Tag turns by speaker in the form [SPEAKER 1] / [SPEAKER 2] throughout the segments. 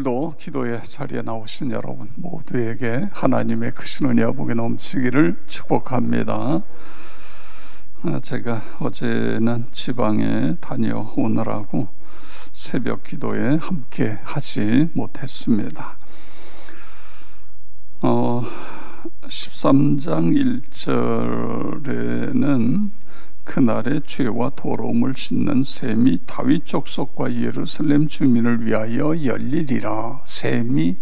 [SPEAKER 1] 오늘도 기도의 자리에 나오신 여러분 모두에게 하나님의 크신 은혜와 복이 넘치기를 축복합니다. 제가 어제는 지방에 다녀오느라고 새벽 기도에 함께 하지 못했습니다. 13장 1절에는 그날의 죄와 더러움을 씻는 셈이 다윗 족속과 예루살렘 주민을 위하여 열리리라. 셈이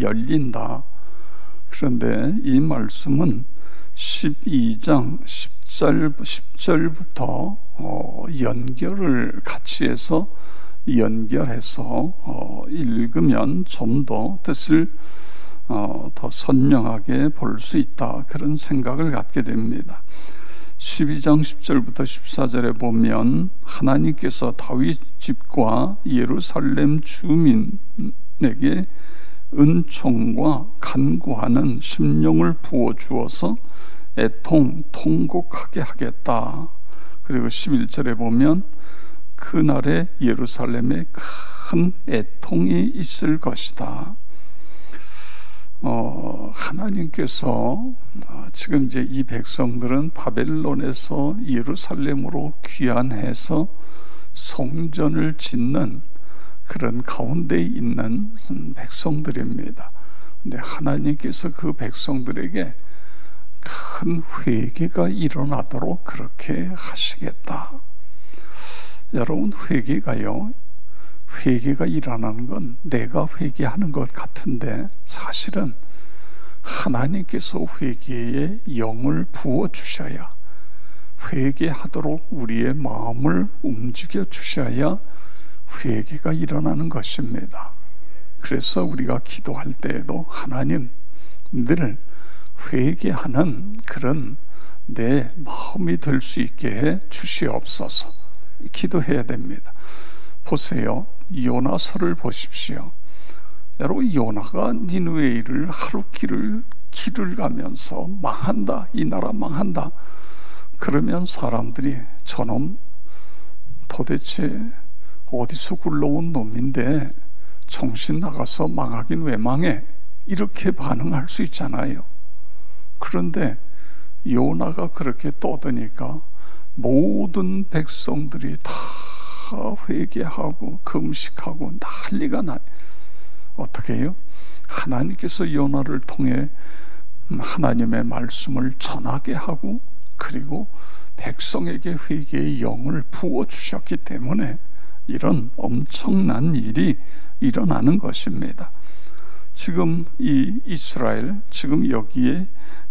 [SPEAKER 1] 열린다. 그런데 이 말씀은 12장 10절부터 연결을 같이 해서 읽으면 좀 더 뜻을 더 선명하게 볼 수 있다, 그런 생각을 갖게 됩니다. 12장 10절부터 14절에 보면 하나님께서 다윗 집과 예루살렘 주민에게 은총과 간구하는 심령을 부어주어서 통곡하게 하겠다. 그리고 11절에 보면 그날에 예루살렘에 큰 애통이 있을 것이다. 하나님께서 지금 이제 이 백성들은 바벨론에서 예루살렘으로 귀환해서 성전을 짓는 그런 가운데 있는 백성들입니다. 근데 하나님께서 그 백성들에게 큰 회개가 일어나도록 그렇게 하시겠다. 여러분, 회개가 일어나는 건 내가 회개하는 것 같은데 사실은 하나님께서 회개에 영을 부어주셔야, 회개하도록 우리의 마음을 움직여 주셔야 회개가 일어나는 것입니다. 그래서 우리가 기도할 때에도 하나님, 늘 회개하는 그런 내 마음이 될 수 있게 해 주시옵소서 기도해야 됩니다. 보세요, 요나서를 보십시오. 여러분, 요나가 니느웨 일을 하루 길을 가면서 망한다, 이 나라 망한다. 그러면 사람들이 저놈 도대체 어디서 굴러온 놈인데 정신 나가서 망하긴 왜 망해? 이렇게 반응할 수 있잖아요. 그런데 요나가 그렇게 떠드니까 모든 백성들이 다 회개하고 금식하고 난리가 나요. 어떻게 해요? 하나님께서 요나를 통해 하나님의 말씀을 전하게 하고, 그리고 백성에게 회개의 영을 부어주셨기 때문에 이런 엄청난 일이 일어나는 것입니다. 지금 이 이스라엘, 지금 여기에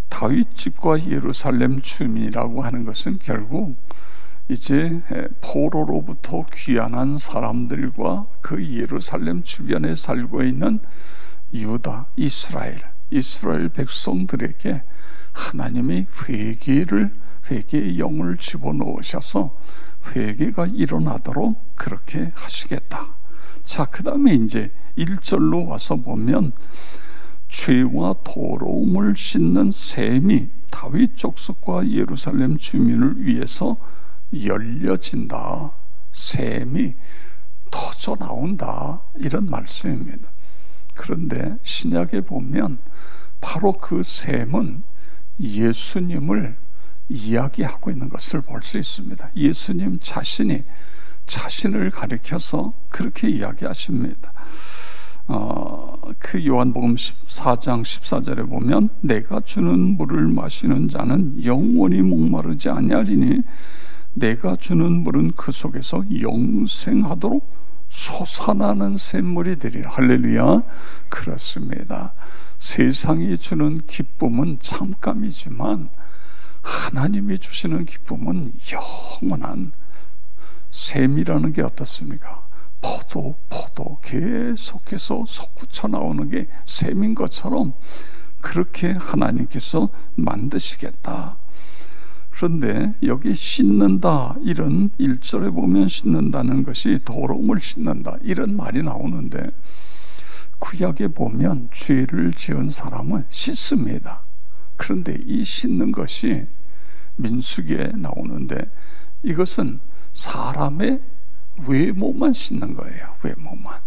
[SPEAKER 1] 다윗 집과 예루살렘 주민이라고 하는 것은 결국 이제 포로로부터 귀환한 사람들과 그 예루살렘 주변에 살고 있는 유다, 이스라엘 백성들에게 하나님이 회개의 영을 집어넣으셔서 회개가 일어나도록 그렇게 하시겠다. 자, 그 다음에 이제 1절로 와서 보면 죄와 더러움을 씻는 셈이 다윗 족속과 예루살렘 주민을 위해서 열려진다. 셈이 터져 나온다, 이런 말씀입니다. 그런데 신약에 보면 바로 그 셈은 예수님을 이야기하고 있는 것을 볼 수 있습니다. 예수님 자신이 자신을 가리켜서 그렇게 이야기하십니다. 그 요한복음 14장 14절에 보면 내가 주는 물을 마시는 자는 영원히 목마르지 아니하리니 내가 주는 물은 그 속에서 영생하도록 솟아나는 샘물이 되리라. 할렐루야. 그렇습니다. 세상이 주는 기쁨은 잠깐이지만 하나님이 주시는 기쁨은 영원한 샘이라는 게 어떻습니까? 포도 계속해서 솟구쳐 나오는 게 샘인 것처럼 그렇게 하나님께서 만드시겠다. 그런데 여기 씻는다, 이런 1절에 보면 씻는다는 것이 더러움을 씻는다, 이런 말이 나오는데 구약에 보면 죄를 지은 사람은 씻습니다. 그런데 이 씻는 것이 민수기에 나오는데 이것은 사람의 외모만 씻는 거예요. 외모만.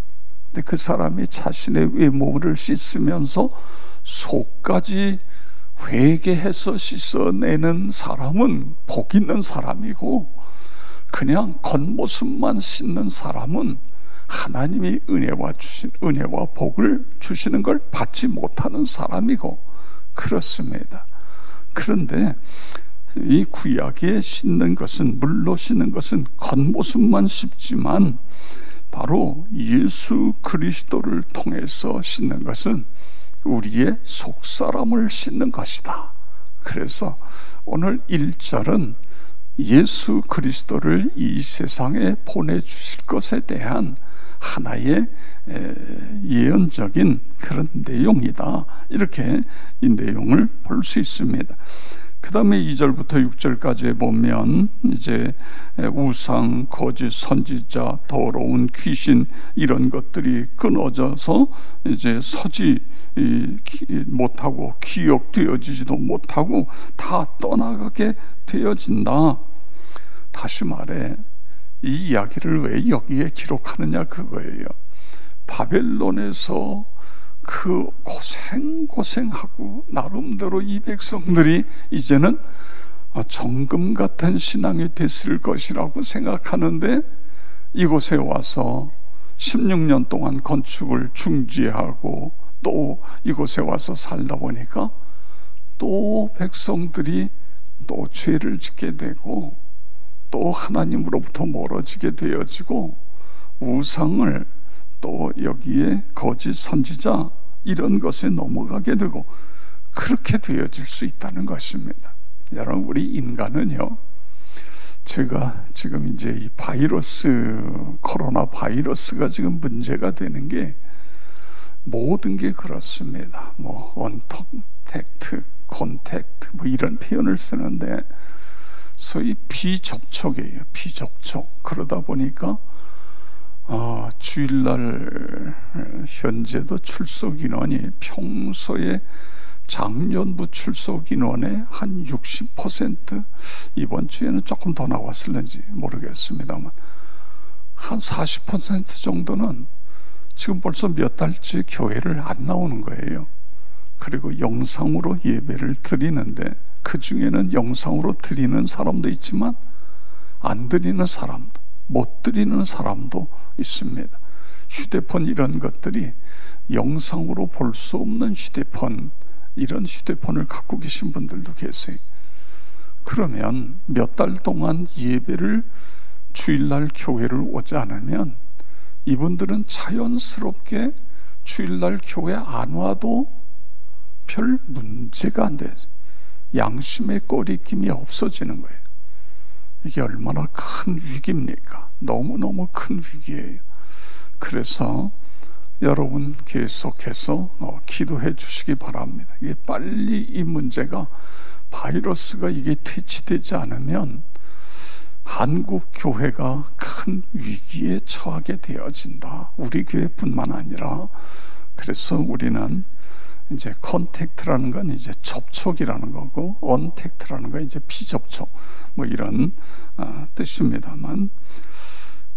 [SPEAKER 1] 근데 그 사람이 자신의 외모를 씻으면서 속까지 회개해서 씻어내는 사람은 복 있는 사람이고, 그냥 겉모습만 씻는 사람은 하나님이 은혜와 복을 주시는 걸 받지 못하는 사람이고 그렇습니다. 그런데 이 구약에 씻는 것은, 물로 씻는 것은 겉모습만 씻지만 바로 예수 그리스도를 통해서 씻는 것은 우리의 속사람을 씻는 것이다. 그래서 오늘 1절은 예수 그리스도를 이 세상에 보내주실 것에 대한 하나의 예언적인 그런 내용이다. 이렇게 이 내용을 볼 수 있습니다. 그 다음에 2절부터 6절까지 보면 이제 우상, 거짓 선지자, 더러운 귀신 이런 것들이 끊어져서 이제 서지 못하고 기억되어지지도 못하고 다 떠나가게 되어진다. 다시 말해 이 이야기를 왜 여기에 기록하느냐 그거예요. 바벨론에서 그 고생하고 나름대로 이 백성들이 이제는 정금 같은 신앙이 됐을 것이라고 생각하는데, 이곳에 와서 16년 동안 건축을 중지하고 또 이곳에 와서 살다 보니까 또 백성들이 또 죄를 짓게 되고 또 하나님으로부터 멀어지게 되어지고, 우상을 또 여기에 거짓 선지자 이런 것에 넘어가게 되고 그렇게 되어질 수 있다는 것입니다. 여러분, 우리 인간은요, 제가 지금 이제 이 코로나 바이러스가 지금 문제가 되는 게 모든 게 그렇습니다. 뭐 언택트, 콘택트 뭐 이런 표현을 쓰는데 소위 비접촉이에요. 비접촉. 그러다 보니까 주일날 현재도 출석 인원이 평소에 작년부 출석 인원의 한 60%, 이번 주에는 조금 더 나왔을는지 모르겠습니다만 한 40% 정도는 지금 벌써 몇 달째 교회를 안 나오는 거예요. 그리고 영상으로 예배를 드리는데 그 중에는 영상으로 드리는 사람도 있지만 안 드리는 사람도, 못 드리는 사람도 있습니다. 휴대폰 이런 것들이 영상으로 볼 수 없는 휴대폰, 이런 휴대폰을 갖고 계신 분들도 계세요. 그러면 몇 달 동안 예배를 주일날 교회를 오지 않으면 이분들은 자연스럽게 주일날 교회 안 와도 별 문제가 안 돼요. 양심의 꺼리낌이 없어지는 거예요. 이게 얼마나 큰 위기입니까? 너무너무 큰 위기예요. 그래서 여러분 계속해서 기도해 주시기 바랍니다. 이게 빨리 이 문제가, 바이러스가 이게 퇴치되지 않으면 한국 교회가 큰 위기에 처하게 되어진다. 우리 교회뿐만 아니라. 그래서 우리는 이제 컨택트라는 건 이제 접촉이라는 거고, 언택트라는 건 이제 비접촉, 뭐 이런 뜻입니다만,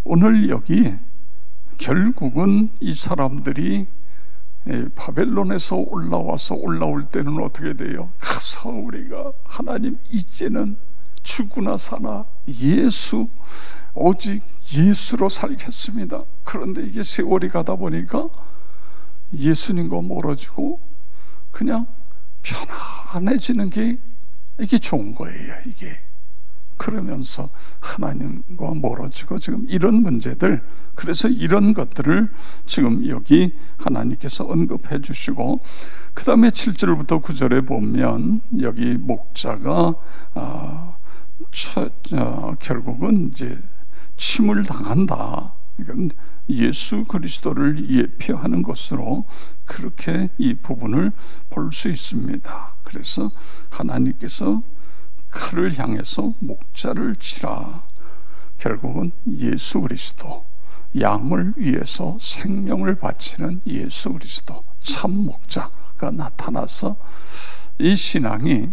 [SPEAKER 1] 오늘 여기 결국은 이 사람들이 바벨론에서 올라올 때는 어떻게 돼요? 가서 우리가 하나님 이제는 죽으나 사나 오직 예수로 살겠습니다. 그런데 이게 세월이 가다 보니까 예수님과 멀어지고 그냥 편안해지는 게 이게 좋은 거예요. 이게 그러면서 하나님과 멀어지고 지금 이런 문제들, 그래서 이런 것들을 지금 여기 하나님께서 언급해 주시고, 그 다음에 7절부터 9절에 보면 여기 목자가 결국은 이제 침을 당한다. 이건 예수 그리스도를 예표하는 것으로 그렇게 이 부분을 볼 수 있습니다. 그래서 하나님께서 칼을 향해서 목자를 치라. 결국은 예수 그리스도, 양을 위해서 생명을 바치는 예수 그리스도, 참 목자가 나타나서 이 신앙이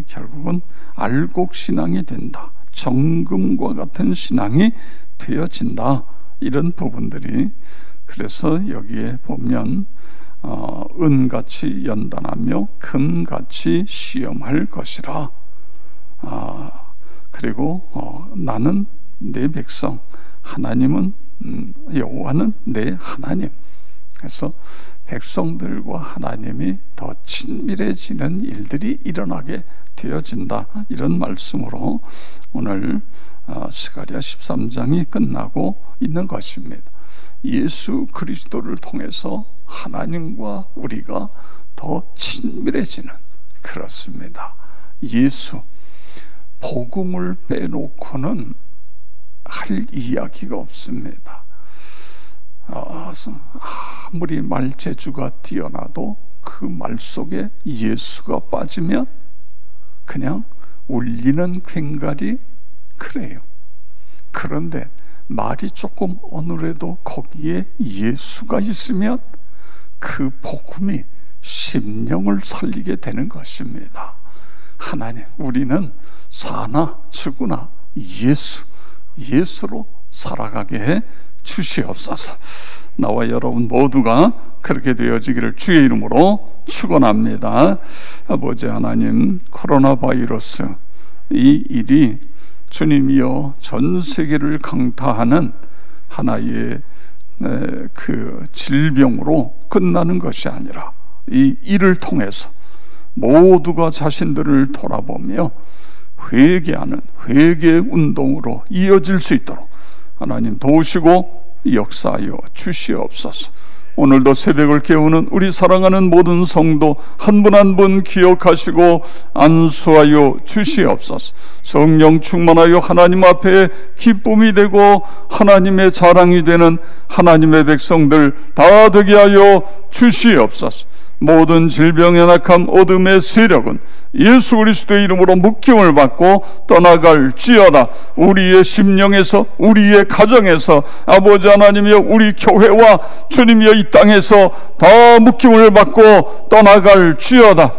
[SPEAKER 1] 결국은 알곡 신앙이 된다. 정금과 같은 신앙이 되어진다. 이런 부분들이 그래서 여기에 보면 은같이 연단하며 금같이 시험할 것이라. 그리고 나는 내 백성, 하나님은 여호와는 내 하나님. 그래서 백성들과 하나님이 더 친밀해지는 일들이 일어나게 되어진다, 이런 말씀으로 오늘 스가랴 13장이 끝나고 있는 것입니다. 예수 그리스도를 통해서 하나님과 우리가 더 친밀해지는, 그렇습니다. 예수, 복음을 빼놓고는 할 이야기가 없습니다. 아무리 말재주가 뛰어나도 그 말 속에 예수가 빠지면 그냥 울리는 괭갈이 그래요. 그런데 말이 조금 어눌해도 거기에 예수가 있으면 그 복음이 심령을 살리게 되는 것입니다. 하나님, 우리는 사나 죽으나 예수로 살아가게 해 주시옵소서. 나와 여러분 모두가 그렇게 되어지기를 주의 이름으로 축원합니다. 아버지 하나님, 코로나 바이러스 이 일이 주님이여 전 세계를 강타하는 하나의 그 질병으로 끝나는 것이 아니라 이 일을 통해서 모두가 자신들을 돌아보며 회개하는 회개 운동으로 이어질 수 있도록 하나님 도우시고 역사하여 주시옵소서. 오늘도 새벽을 깨우는 우리 사랑하는 모든 성도 한 분 한 분 기억하시고 안수하여 주시옵소서. 성령 충만하여 하나님 앞에 기쁨이 되고 하나님의 자랑이 되는 하나님의 백성들 다 되게 하여 주시옵소서. 모든 질병의 낙함, 어둠의 세력은 예수 그리스도의 이름으로 묶임을 받고 떠나갈지어다. 우리의 심령에서, 우리의 가정에서, 아버지 하나님이여 우리 교회와 주님이여 이 땅에서 다 묶임을 받고 떠나갈지어다.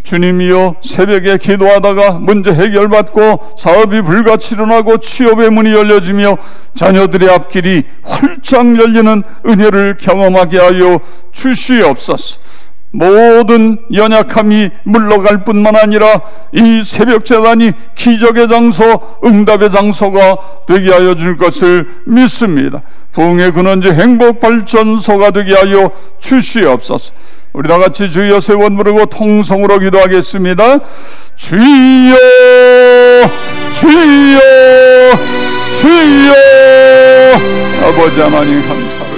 [SPEAKER 1] 주님이여 새벽에 기도하다가 문제 해결받고 사업이 불같이 일어나고 취업의 문이 열려지며 자녀들의 앞길이 활짝 열리는 은혜를 경험하게 하여 주시옵소서. 모든 연약함이 물러갈 뿐만 아니라 이 새벽 제단이 기적의 장소, 응답의 장소가 되게 하여 줄 것을 믿습니다. 부흥의 근원지 행복 발전소가 되게 하여 주시옵소서. 우리 다 같이 주여 세 번 부르고 통성으로 기도하겠습니다. 주여, 주여, 주여. 아버지 하나님 감사합니다.